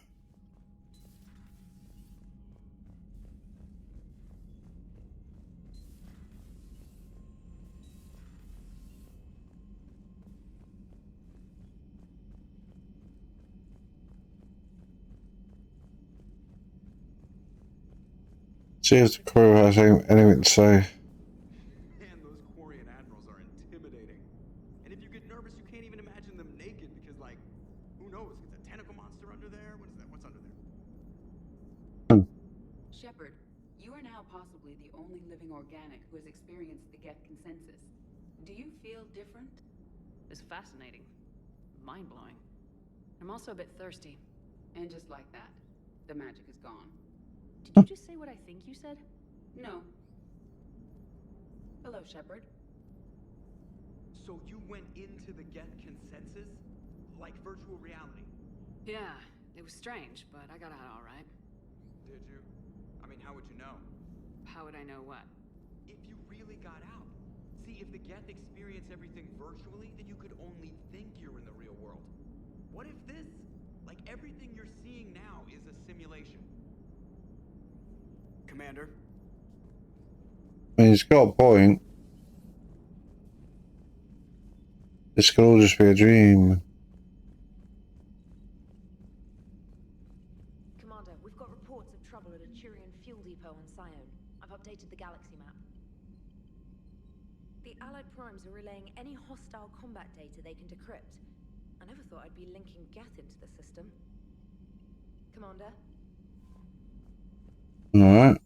See if the crew has anything to say. Man, those Quarian admirals are intimidating. And if you get nervous, you can't even imagine them naked because, like, who knows? Is a tentacle monster under there? What is that? What's under there? Shepard, you are now possibly the only living organic who has experienced the Geth consensus. Do you feel different? It's fascinating. Mind-blowing. I'm also a bit thirsty. And just like that, the magic is gone. Did you just say what I think you said? No. Hello, Shepard. So you went into the Geth consensus? Like virtual reality? Yeah, it was strange, but I got out all right. Did you? I mean, how would you know? How would I know what? If you really got out. See, if the Geth experience everything virtually, then you could only think you're in the real world. What if this, like everything you're seeing now, is a simulation? Commander? I mean, he's got a point. This could all just be a dream. Commander, we've got reports of trouble at a Turian fuel depot on Scion. I've updated the galaxy map. The Allied primes are relaying any hostile combat data they can decrypt. I never thought I'd be linking Geth into the system. Commander? Alright.